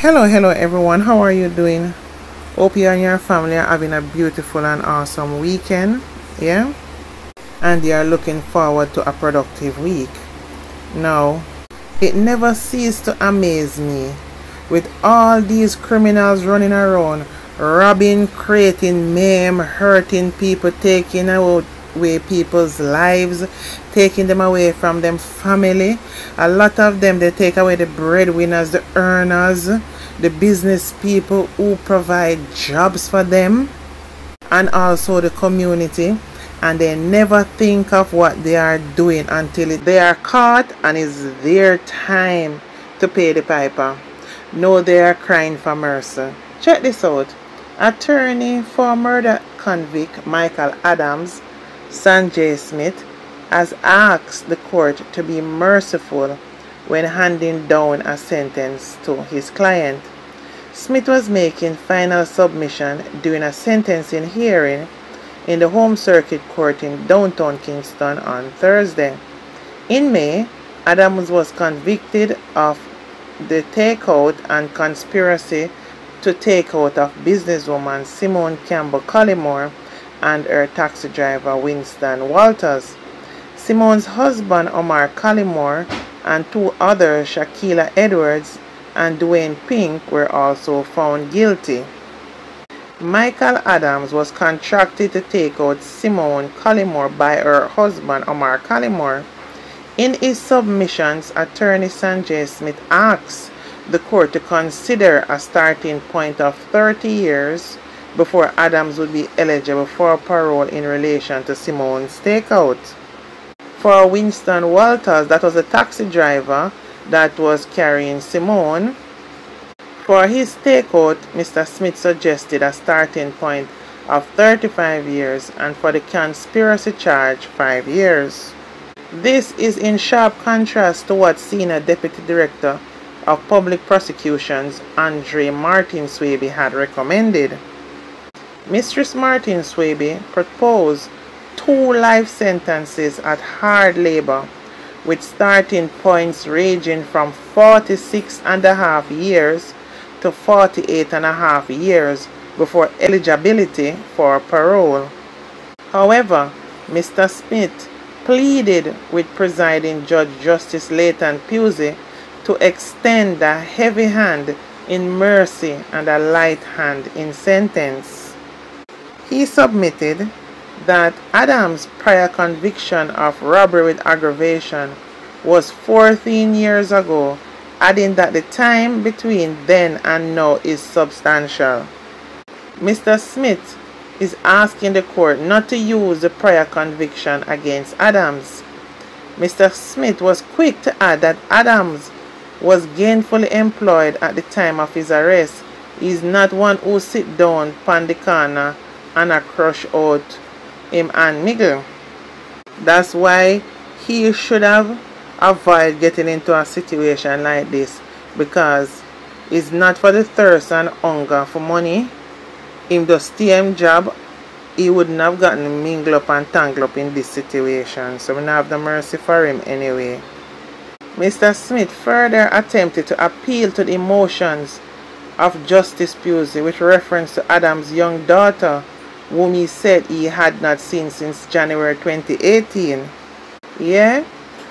Hello everyone, how are you doing? Hope you and your family are having a beautiful and awesome weekend, yeah, and you are looking forward to a productive week. Now, it never ceases to amaze me with all these criminals running around, robbing, creating mayhem, hurting people, taking away people's lives, taking them away from them family. A lot of them, they take away the breadwinners, the earners, the business people who provide jobs for them, and also the community, and they never think of what they are doing until they are caught and it's their time to pay the piper. No, they are crying for mercy. Check this out. Attorney for murder convict Michael Adams, Sanjay Smith, has asked the court to be merciful when handing down a sentence to his client. Smith was making final submission during a sentencing hearing in the Home Circuit Court in downtown Kingston on Thursday. In May, Adams was convicted of the takeout and conspiracy to take out of businesswoman Simone Collymore and her taxi driver Winston Walters. Simone's husband Omar Collymore and two others, Shakila Edwards and Dwayne Pink, were also found guilty. Michael Adams was contracted to take out Simone Collymore by her husband Omar Collymore. In his submissions, attorney Sanjay Smith asked the court to consider a starting point of 30 years before Adams would be eligible for parole in relation to Simone's takeout. For Winston Walters, that was a taxi driver that was carrying Simone, for his takeout, Mr. Smith suggested a starting point of 35 years, and for the conspiracy charge, 5 years. This is in sharp contrast to what Senior Deputy Director of Public Prosecutions Andre Martin Swaby had recommended. Mistress Martin Swaby proposed 2 life sentences at hard labor, with starting points ranging from 46.5 years to 48.5 years before eligibility for parole. However, Mr. Smith pleaded with presiding Judge Justice Leighton Pusey to extend a heavy hand in mercy and a light hand in sentence. He submitted that Adams' prior conviction of robbery with aggravation was 14 years ago, adding that the time between then and now is substantial. Mr. Smith is asking the court not to use the prior conviction against Adams. Mr. Smith was quick to add that Adams was gainfully employed at the time of his arrest. He is not one who sit down upon the corner and a crush out him and Miguel. That's why he should have avoided getting into a situation like this, because it's not for the thirst and hunger for money. Him just stay him job, he wouldn't have gotten mingled up and tangled up in this situation, so we don't have the mercy for him anyway. Mr. Smith further attempted to appeal to the emotions of Justice Pusey with reference to Adams' young daughter, whom he said he had not seen since January 2018. Yeah?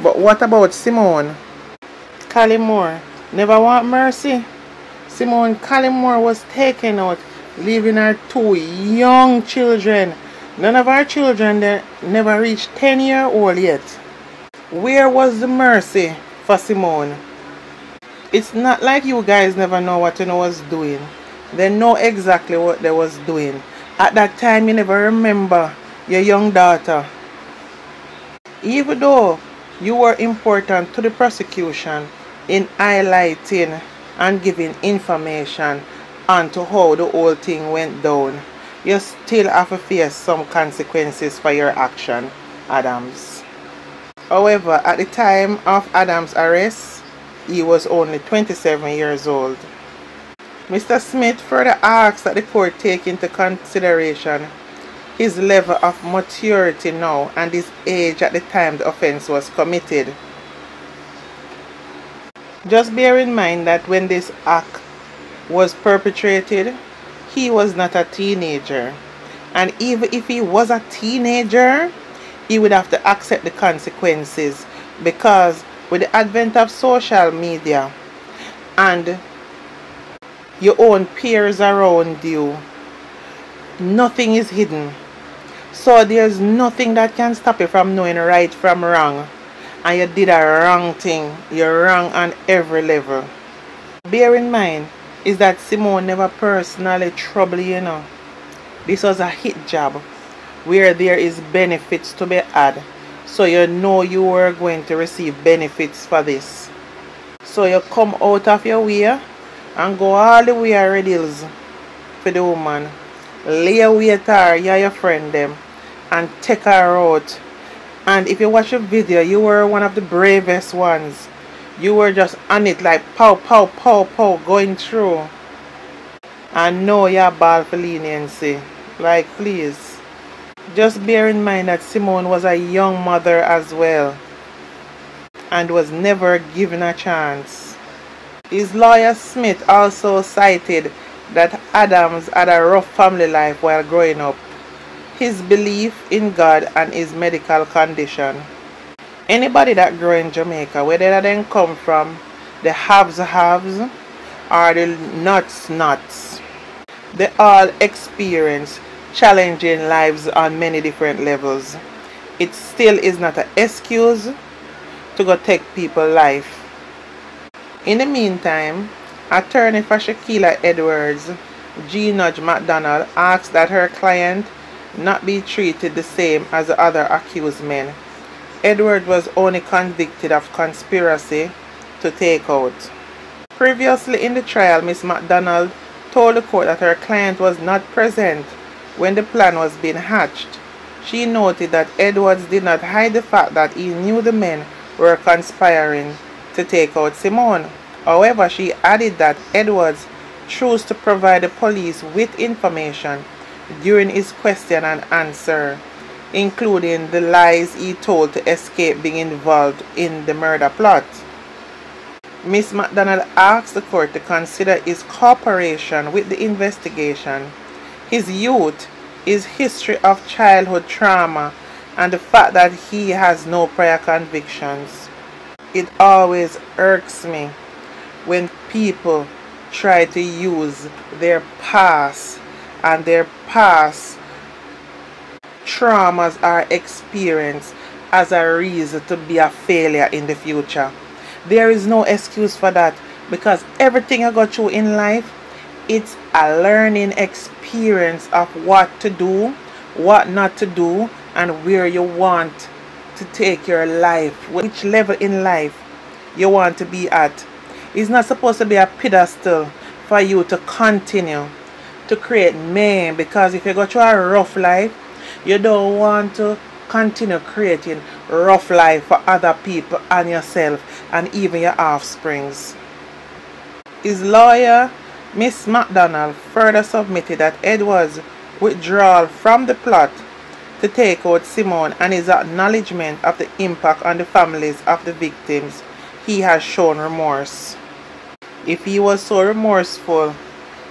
But what about Simone Collymore? Never want mercy? Simone Collymore was taken out, leaving her 2 young children. None of our children there never reached 10-year-old yet. Where was the mercy for Simone? It's not like you guys never know what you was doing. They know exactly what they was doing. At that time, you never remember your young daughter. Even though you were important to the prosecution in highlighting and giving information onto how the whole thing went down, you still have to face some consequences for your action, Adams. However, at the time of Adams' arrest, he was only 27 years old. Mr. Smith further asks that the court take into consideration his level of maturity now and his age at the time the offense was committed. Just bear in mind that when this act was perpetrated, he was not a teenager. And even if he was a teenager, he would have to accept the consequences, because with the advent of social media and your own peers around you, nothing is hidden. So there's nothing that can stop you from knowing right from wrong. And you did a wrong thing. You're wrong on every level. Bear in mind is that Simone never personally troubled you, know. This was a hit job where there is benefits to be had. So you know you were going to receive benefits for this. So you come out of your way and go all the way to Red Hills for the woman. Lay away to her, you and your friend them, and take her out. And if you watch the video, you were one of the bravest ones. You were just on it like pow, pow, pow, pow, going through. And now you're bald for leniency. Like, please. Just bear in mind that Simone was a young mother as well, and was never given a chance. His lawyer Smith also cited that Adams had a rough family life while growing up, his belief in God and his medical condition. Anybody that grow in Jamaica, whether they come from the haves or the nuts, they all experience challenging lives on many different levels. It still is not an excuse to go take people's life. In the meantime, attorney for Shaquilla Edwards, G. Nudge McDonald, asked that her client not be treated the same as the other accused men. Edwards was only convicted of conspiracy to take out. Previously in the trial, Miss McDonald told the court that her client was not present when the plan was being hatched. She noted that Edwards did not hide the fact that he knew the men were conspiring to take out Simone. However, she added that Edwards chose to provide the police with information during his question and answer, including the lies he told to escape being involved in the murder plot. Miss McDonald asked the court to consider his cooperation with the investigation, his youth, his history of childhood trauma, and the fact that he has no prior convictions. It always irks me when people try to use their past and their past traumas or experience as a reason to be a failure in the future. There is no excuse for that, because everything I go through in life, it's a learning experience of what to do, what not to do, and where you want to take your life, which level in life you want to be at. It's not supposed to be a pedestal for you to continue to create mayhem, because if you go through a rough life, you don't want to continue creating rough life for other people and yourself and even your offsprings. His lawyer, Miss McDonald, further submitted that Edwards' withdrawal from the plot to take out Simone and his acknowledgement of the impact on the families of the victims, he has shown remorse. If he was so remorseful,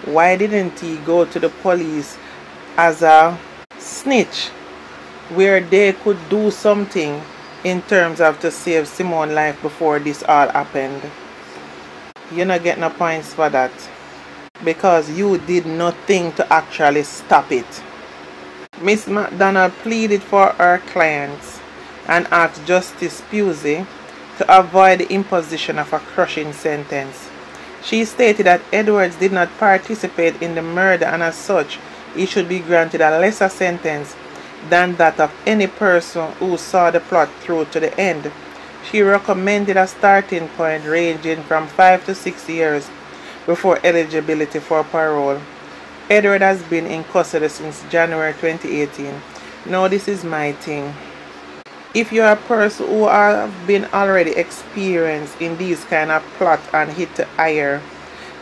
why didn't he go to the police as a snitch, where they could do something in terms of to save Simone's life before this all happened? You're not getting no points for that, because you did nothing to actually stop it. Miss McDonald pleaded for her clients and asked Justice Pusey to avoid the imposition of a crushing sentence. She stated that Edwards did not participate in the murder, and as such, he should be granted a lesser sentence than that of any person who saw the plot through to the end. She recommended a starting point ranging from 5 to 6 years before eligibility for parole. Edward has been in custody since January 2018. Now this is my thing. If you are a person who have been already experienced in these kind of plot and hit to hire,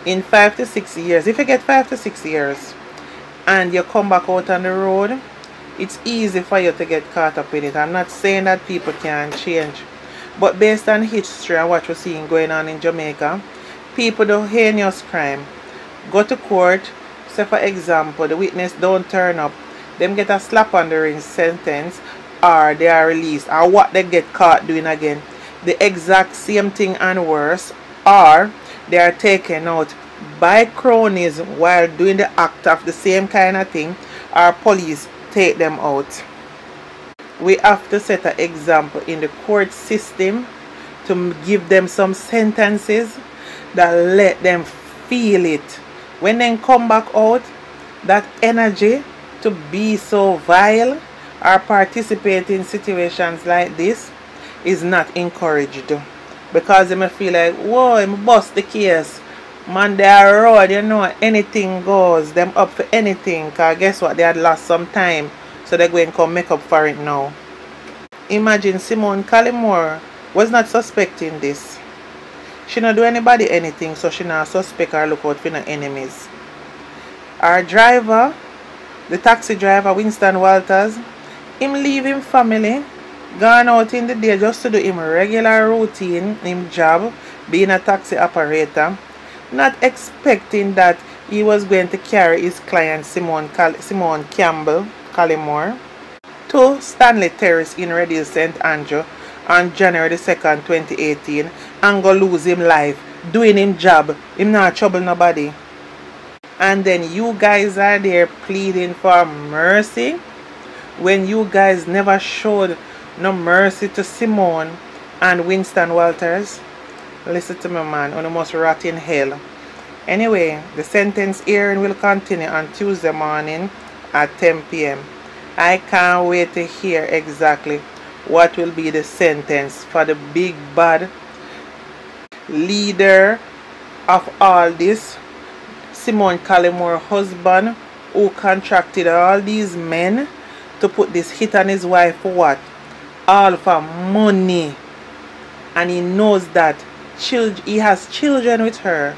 in 5 to 6 years, if you get 5 to 6 years and you come back out on the road, it's easy for you to get caught up in it. I'm not saying that people can't change, but based on history and what we're seeing going on in Jamaica, people do heinous crime go to court, say for example the witness don't turn up, them get a slap on the wrist sentence, or they are released, or what they get caught doing again, the exact same thing and worse, or they are taken out by cronies while doing the act of the same kind of thing, or police take them out. We have to set an example in the court system to give them some sentences that let them feel it. When they come back out, that energy to be so vile or participate in situations like this is not encouraged, because they may feel like, whoa, I'm bust the case, man, they are road, you know, anything goes, them up for anything, because guess what, they had lost some time, so they're going to come make up for it now. Imagine Simone Collymore was not suspecting this. She not do anybody anything, so she not suspect or look out for no enemies. Our driver, the taxi driver Winston Walters, him leave him family, gone out in the day just to do him regular routine, him job, being a taxi operator, not expecting that he was going to carry his client Simone Campbell Collymore to Stanley Terrace in Red Hill, St. Andrew on January the 2nd, 2018, and go lose him life, doing him job, him not trouble nobody. And then you guys are there pleading for mercy when you guys never showed no mercy to Simone and Winston Walters. Listen to me, man, you must rot in hell. Anyway, the sentence hearing will continue on Tuesday morning at 10 p.m. I can't wait to hear exactly what will be the sentence for the big bad leader of all this, Simone Collymore husband, who contracted all these men to put this hit on his wife for what? All for money. And he knows that he has children with her,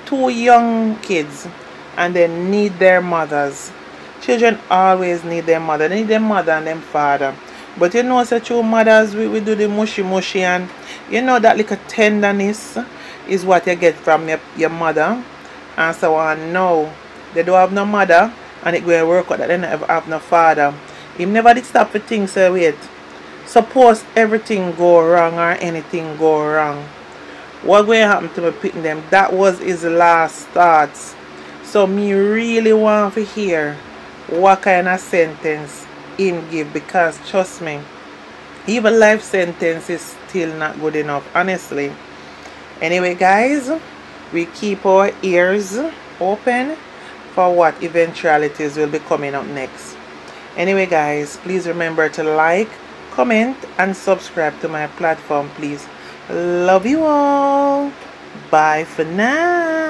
2 young kids, and they need their mothers. Children always need their mother. They need their mother and their father. But you know, such two mothers, we do the mushy, and you know that little tenderness is what you get from your mother. And so on. No, they don't have no mother, and it going to work out that they never have no father. He never did stop to think, so wait, suppose everything go wrong or anything go wrong, what going to happen to me picking them? That was his last thoughts. So me really want to hear what kind of sentence him give, because trust me, even life sentence is still not good enough, honestly. Anyway guys, we keep our ears open for what eventualities will be coming up next. Anyway guys, please remember to like, comment and subscribe to my platform, please. Love you all. Bye for now.